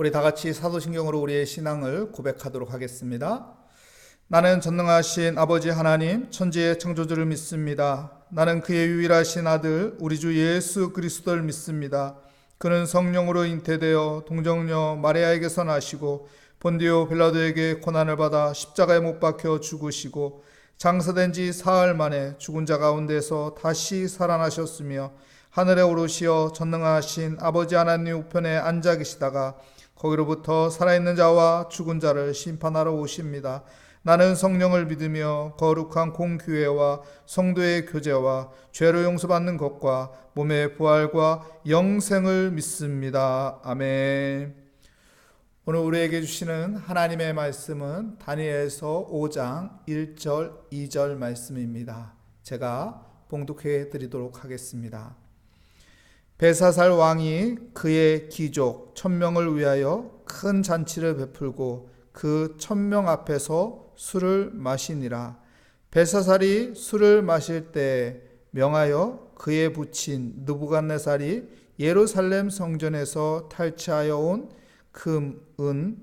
우리 다 같이 사도신경으로 우리의 신앙을 고백하도록 하겠습니다. 나는 전능하신 아버지 하나님 천지의 창조주를 믿습니다. 나는 그의 유일하신 아들 우리 주 예수 그리스도를 믿습니다. 그는 성령으로 잉태되어 동정녀 마리아에게서 나시고 본디오 빌라도에게 고난을 받아 십자가에 못 박혀 죽으시고 장사된 지 사흘 만에 죽은 자 가운데서 다시 살아나셨으며 하늘에 오르시어 전능하신 아버지 하나님 우편에 앉아 계시다가 거기로부터 살아있는 자와 죽은 자를 심판하러 오십니다. 나는 성령을 믿으며 거룩한 공교회와 성도의 교제와 죄로 용서받는 것과 몸의 부활과 영생을 믿습니다. 아멘. 오늘 우리에게 주시는 하나님의 말씀은 다니엘서 5장 1절 2절 말씀입니다. 제가 봉독해 드리도록 하겠습니다. 벨사살 왕이 그의 귀족 1000명을 위하여 큰 잔치를 베풀고 그 1000명 앞에서 술을 마시니라. 벨사살이 술을 마실 때 명하여 그의 부친 느부갓네살이 예루살렘 성전에서 탈취하여 온 금, 은,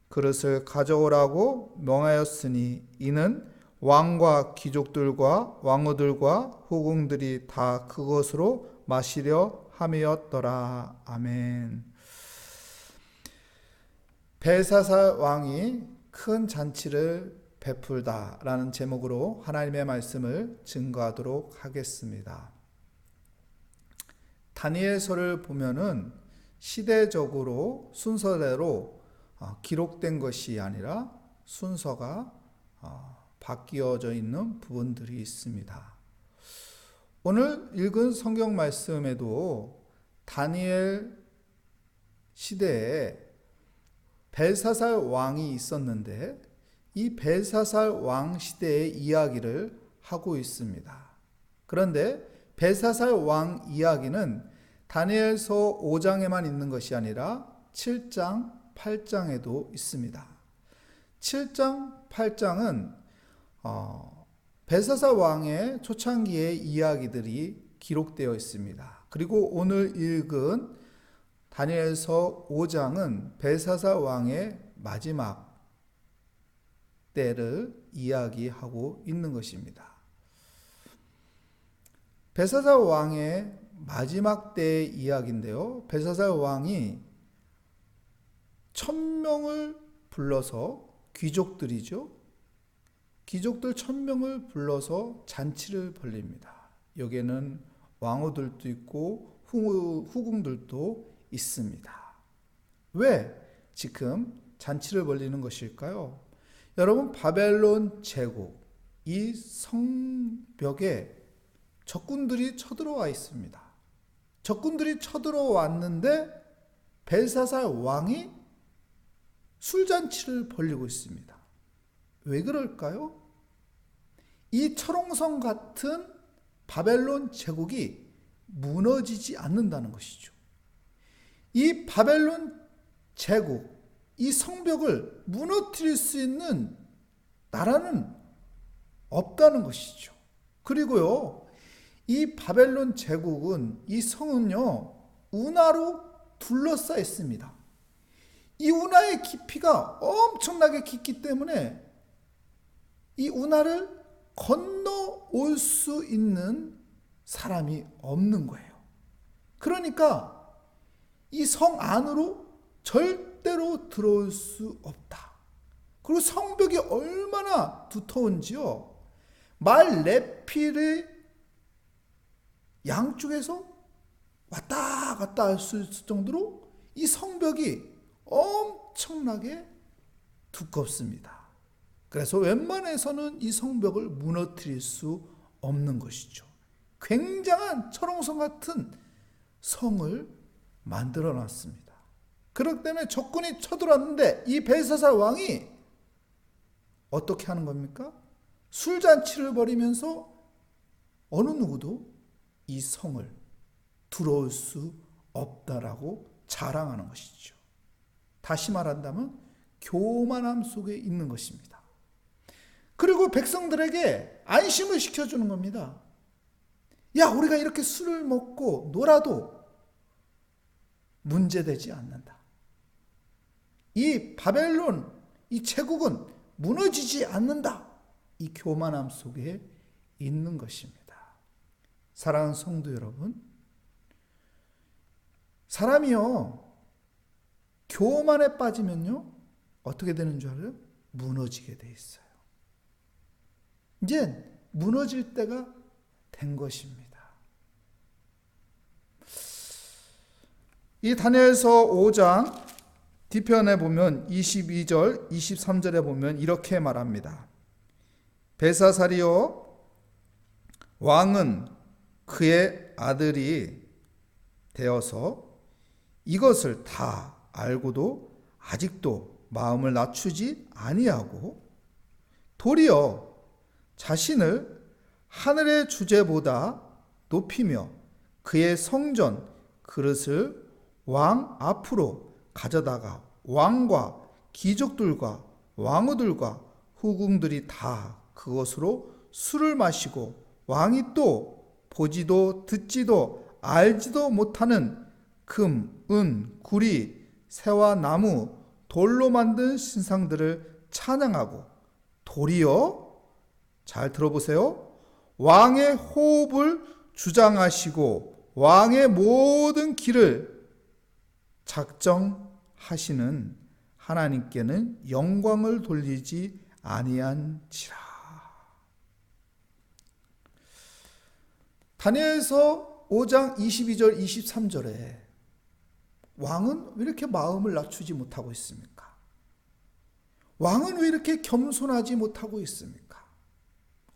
그릇을 가져오라고 명하였으니 이는 왕과 귀족들과 왕후들과 후궁들이 다 그것으로 마시려 함이었더라. 아멘. 벨사살 왕이 큰 잔치를 베풀다라는 제목으로 하나님의 말씀을 증거하도록 하겠습니다. 다니엘서를 보면은 시대적으로 순서대로 기록된 것이 아니라 순서가 바뀌어져 있는 부분들이 있습니다. 오늘 읽은 성경 말씀에도 다니엘 시대에 벨사살 왕이 있었는데 이 벨사살 왕 시대의 이야기를 하고 있습니다. 그런데 벨사살 왕 이야기는 다니엘서 5장에만 있는 것이 아니라 7장, 8장에도 있습니다. 7장, 8장은 벨사살 왕의 초창기의 이야기들이 기록되어 있습니다. 그리고 오늘 읽은 다니엘서 5장은 벨사살 왕의 마지막 때를 이야기하고 있는 것입니다. 벨사살 왕의 마지막 때의 이야기인데요. 벨사살 왕이 1000명을 불러서 귀족들이죠. 귀족들 1000명을 불러서 잔치를 벌립니다. 여기에는 왕후들도 있고 후궁들도 있습니다. 왜 지금 잔치를 벌리는 것일까요? 여러분, 바벨론 제국, 이 성벽에 적군들이 쳐들어와 있습니다. 적군들이 쳐들어왔는데 벨사살 왕이 술잔치를 벌리고 있습니다. 왜 그럴까요? 이 철옹성 같은 바벨론 제국이 무너지지 않는다는 것이죠. 이 바벨론 제국, 이 성벽을 무너뜨릴 수 있는 나라는 없다는 것이죠. 그리고요, 이 바벨론 제국은, 이 성은요, 운하로 둘러싸여 있습니다. 이 운하의 깊이가 엄청나게 깊기 때문에 이 운하를 건너올 수 있는 사람이 없는 거예요. 그러니까 이 성 안으로 절대로 들어올 수 없다. 그리고 성벽이 얼마나 두터운지요. 말 레필의 양쪽에서 왔다 갔다 할 수 있을 정도로 이 성벽이 엄청나게 두껍습니다. 그래서 웬만해서는 이 성벽을 무너뜨릴 수 없는 것이죠. 굉장한 철옹성 같은 성을 만들어 놨습니다. 그렇기 때문에 적군이 쳐들어왔는데 이 벨사살 왕이 어떻게 하는 겁니까? 술잔치를 벌이면서 어느 누구도 이 성을 들어올 수 없다라고 자랑하는 것이죠. 다시 말한다면 교만함 속에 있는 것입니다. 그리고 백성들에게 안심을 시켜주는 겁니다. 야, 우리가 이렇게 술을 먹고 놀아도 문제되지 않는다. 이 바벨론, 이 제국은 무너지지 않는다. 이 교만함 속에 있는 것입니다. 사랑하는 성도 여러분, 사람이요, 교만에 빠지면요, 어떻게 되는 줄 알아요? 무너지게 돼 있어요. 이제 무너질 때가 된 것입니다. 이 다니엘서 5장 뒤편에 보면 22절, 23절에 보면 이렇게 말합니다. 벨사살이요, 왕은 그의 아들이 되어서 이것을 다 알고도 아직도 마음을 낮추지 아니하고 도리어 자신을 하늘의 주제보다 높이며 그의 성전 그릇을 왕 앞으로 가져다가 왕과 귀족들과 왕후들과 후궁들이 다 그것으로 술을 마시고 왕이 또 보지도 듣지도 알지도 못하는 금, 은, 구리, 새와 나무, 돌로 만든 신상들을 찬양하고 도리어, 잘 들어보세요, 왕의 호흡을 주장하시고 왕의 모든 길을 작정하시는 하나님께는 영광을 돌리지 아니한지라. 다니엘서 5장 22절 23절에 왕은 왜 이렇게 마음을 낮추지 못하고 있습니까? 왕은 왜 이렇게 겸손하지 못하고 있습니까?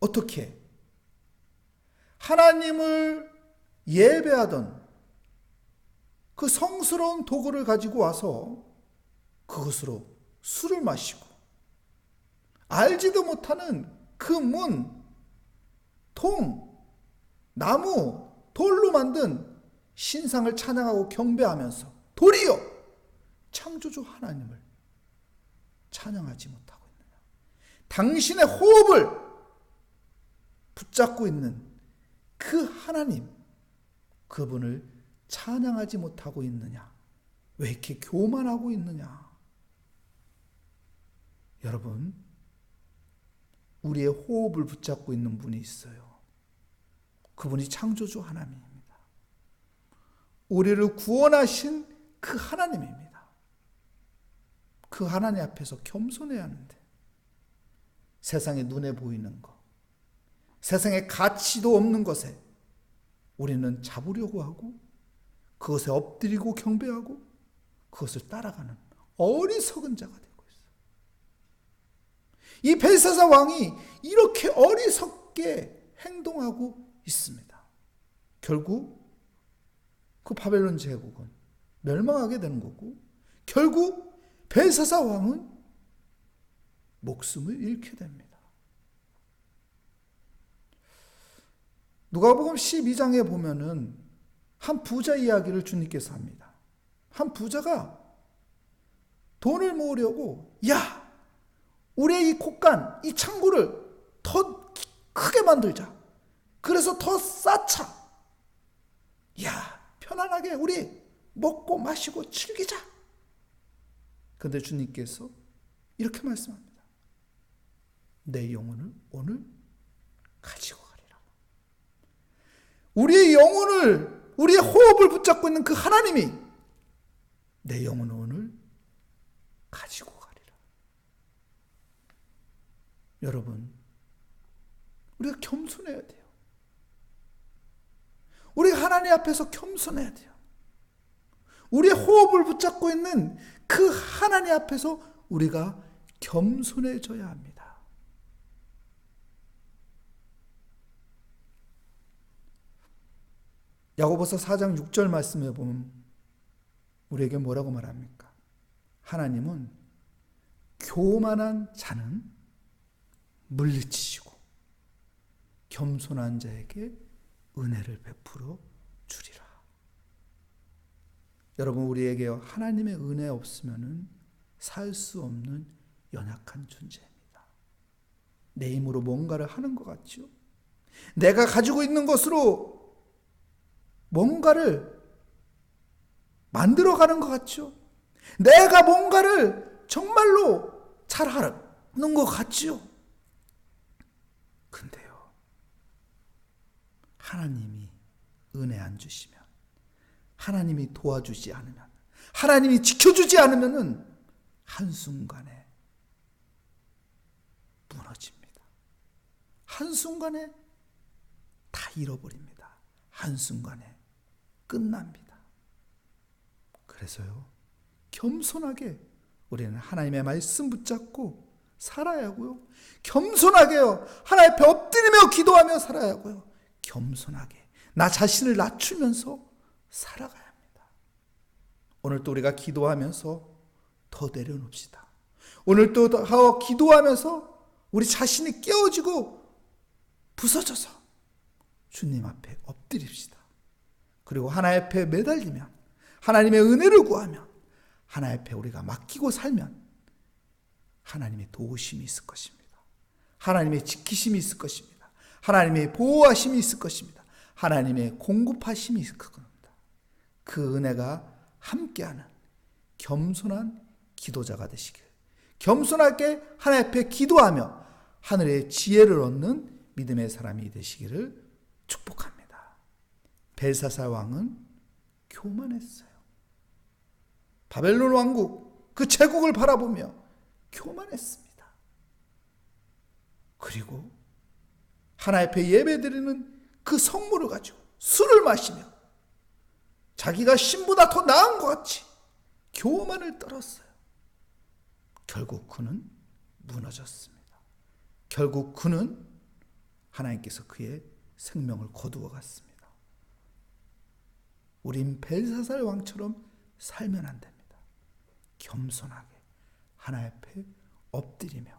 어떻게? 하나님을 예배하던 그 성스러운 도구를 가지고 와서 그것으로 술을 마시고 알지도 못하는 그 문, 통, 나무, 돌로 만든 신상을 찬양하고 경배하면서 도리어 창조주 하나님을 찬양하지 못하고 있느냐? 당신의 호흡을 붙잡고 있는 그 하나님, 그분을 찬양하지 못하고 있느냐? 왜 이렇게 교만하고 있느냐? 여러분, 우리의 호흡을 붙잡고 있는 분이 있어요. 그분이 창조주 하나님입니다. 우리를 구원하신 그 하나님입니다. 그 하나님 앞에서 겸손해야 하는데 세상에 눈에 보이는 것, 세상에 가치도 없는 것에 우리는 잡으려고 하고 그것에 엎드리고 경배하고 그것을 따라가는 어리석은 자가 되고 있어요. 이 벨사살 왕이 이렇게 어리석게 행동하고 있습니다. 결국 그 바벨론 제국은 멸망하게 되는 거고 결국 벨사살 왕은 목숨을 잃게 됩니다. 누가복음 12장에 보면은 한 부자 이야기를 주님께서 합니다. 한 부자가 돈을 모으려고 우리의 이 곳간, 이 창고를 더 크게 만들자. 그래서 더 쌓자. 편안하게 우리 먹고 마시고 즐기자. 그런데 주님께서 이렇게 말씀합니다. 내 영혼을 오늘 가지고 가리라. 우리의 영혼을, 우리의 호흡을 붙잡고 있는 그 하나님이 내 영혼을 오늘 가지고 가리라. 여러분, 우리가 겸손해야 돼요. 우리가 하나님 앞에서 겸손해야 돼요. 우리의 호흡을 붙잡고 있는 그 하나님 앞에서 우리가 겸손해져야 합니다. 야고보서 4장 6절 말씀에 보면 우리에게 뭐라고 말합니까? 하나님은 교만한 자는 물리치시고 겸손한 자에게 은혜를 베풀어 주리라. 여러분, 우리에게 하나님의 은혜 없으면 살 수 없는 연약한 존재입니다. 내 힘으로 뭔가를 하는 것 같죠? 내가 가지고 있는 것으로 뭔가를 만들어가는 것 같죠? 내가 뭔가를 정말로 잘하는 것 같지요. 근데요, 하나님이 은혜 안 주시면, 하나님이 도와주지 않으면, 하나님이 지켜주지 않으면 한순간에 무너집니다. 한순간에 다 잃어버립니다. 한순간에 끝납니다. 그래서요, 겸손하게 우리는 하나님의 말씀 붙잡고 살아야 하고요. 겸손하게요, 하나님 앞에 엎드리며 기도하며 살아야 하고요. 겸손하게 나 자신을 낮추면서 살아가야 합니다. 오늘 또 우리가 기도하면서 더 내려놓읍시다. 오늘 또 기도하면서 우리 자신이 깨어지고 부서져서 주님 앞에 엎드립시다. 그리고 하나님 앞에 매달리면, 하나님의 은혜를 구하면, 하나님 앞에 우리가 맡기고 살면 하나님의 도우심이 있을 것입니다. 하나님의 지키심이 있을 것입니다. 하나님의 보호하심이 있을 것입니다. 하나님의 공급하심이 있을 겁니다. 그 은혜가 함께하는 겸손한 기도자가 되시길, 겸손하게 하나님 앞에 기도하며 하늘의 지혜를 얻는 믿음의 사람이 되시기를 축복합니다. 벨사살 왕은 교만했어요. 바벨론 왕국 그 제국을 바라보며 교만했습니다. 그리고 하나님 앞에 예배드리는 그 성물을 가지고 술을 마시며 자기가 신보다 더 나은 것 같이 교만을 떨었어요. 결국 그는 무너졌습니다. 결국 그는 하나님께서 그의 생명을 거두어 갔습니다. 우린 벨사살 왕처럼 살면 안 됩니다. 겸손하게 하나님 앞에 엎드리며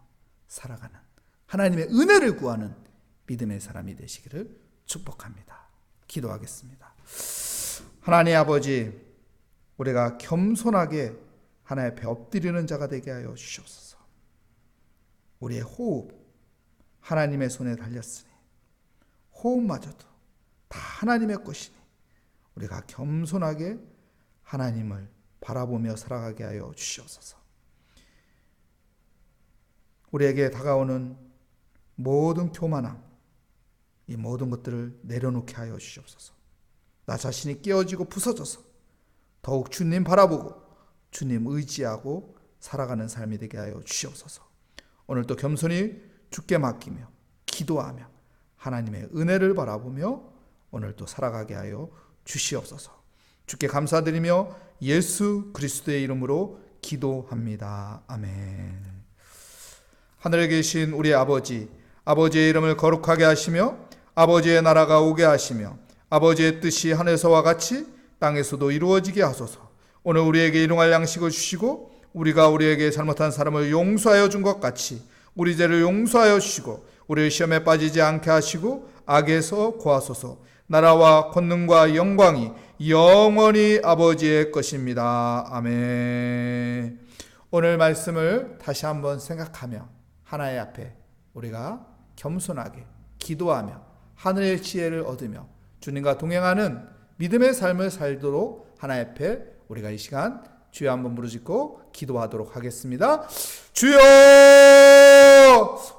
살아가는, 하나님의 은혜를 구하는 믿음의 사람이 되시기를 축복합니다. 기도하겠습니다. 하나님 아버지, 우리가 겸손하게 하나님 앞에 엎드리는 자가 되게 하여 주시옵소서. 우리의 호흡 하나님의 손에 달렸으니 호흡마저도 다 하나님의 것이니 우리가 겸손하게 하나님을 바라보며 살아가게 하여 주시옵소서. 우리에게 다가오는 모든 교만함, 이 모든 것들을 내려놓게 하여 주시옵소서. 나 자신이 깨어지고 부서져서 더욱 주님 바라보고 주님 의지하고 살아가는 삶이 되게 하여 주시옵소서. 오늘도 겸손히 주께 맡기며 기도하며 하나님의 은혜를 바라보며 오늘도 살아가게 하여 주시옵소서. 주께 감사드리며 예수 그리스도의 이름으로 기도합니다. 아멘. 하늘에 계신 우리 아버지, 아버지의 이름을 거룩하게 하시며 아버지의 나라가 오게 하시며 아버지의 뜻이 하늘에서와 같이 땅에서도 이루어지게 하소서. 오늘 우리에게 일용할 양식을 주시고 우리가 우리에게 잘못한 사람을 용서하여 준 것 같이 우리 죄를 용서하여 주시고 우리를 시험에 빠지지 않게 하시고 악에서 구하소서. 나라와 권능과 영광이 영원히 아버지의 것입니다. 아멘. 오늘 말씀을 다시 한번 생각하며 하나님 앞에 우리가 겸손하게 기도하며 하늘의 지혜를 얻으며 주님과 동행하는 믿음의 삶을 살도록 하나님 앞에 우리가 이 시간 주여 한번 부르짖고 기도하도록 하겠습니다. 주여,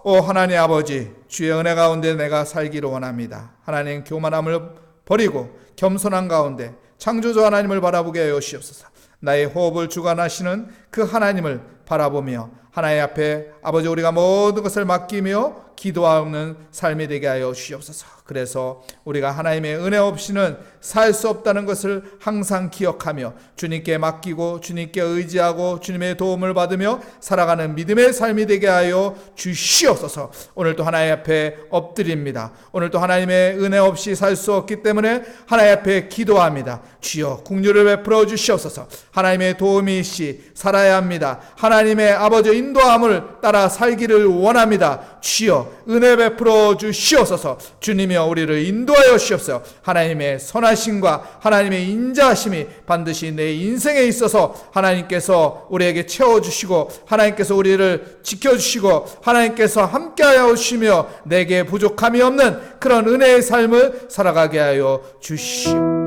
오 하나님 아버지, 주의 은혜 가운데 내가 살기를 원합니다. 하나님, 교만함을 버리고 겸손한 가운데 창조주 하나님을 바라보게 하여 주시옵소서. 나의 호흡을 주관하시는 그 하나님을 바라보며 하나님 앞에 아버지 우리가 모든 것을 맡기며 기도하는 삶이 되게 하여 주시옵소서. 그래서 우리가 하나님의 은혜 없이는 살 수 없다는 것을 항상 기억하며 주님께 맡기고 주님께 의지하고 주님의 도움을 받으며 살아가는 믿음의 삶이 되게 하여 주시옵소서. 오늘도 하나님 앞에 엎드립니다. 오늘도 하나님의 은혜 없이 살 수 없기 때문에 하나님 앞에 기도합니다. 주여 긍휼을 베풀어 주시옵소서. 하나님의 도움이 있이 살아야 합니다. 하나님의 아버지 인도함을 따라 살기를 원합니다. 주여 은혜 베풀어 주시옵소서. 주님이여 우리를 인도하여 주시옵소서. 하나님의 선하심과 하나님의 인자하심이 반드시 내 인생에 있어서 하나님께서 우리에게 채워주시고 하나님께서 우리를 지켜주시고 하나님께서 함께하여 주시며 내게 부족함이 없는 그런 은혜의 삶을 살아가게 하여 주시옵소서.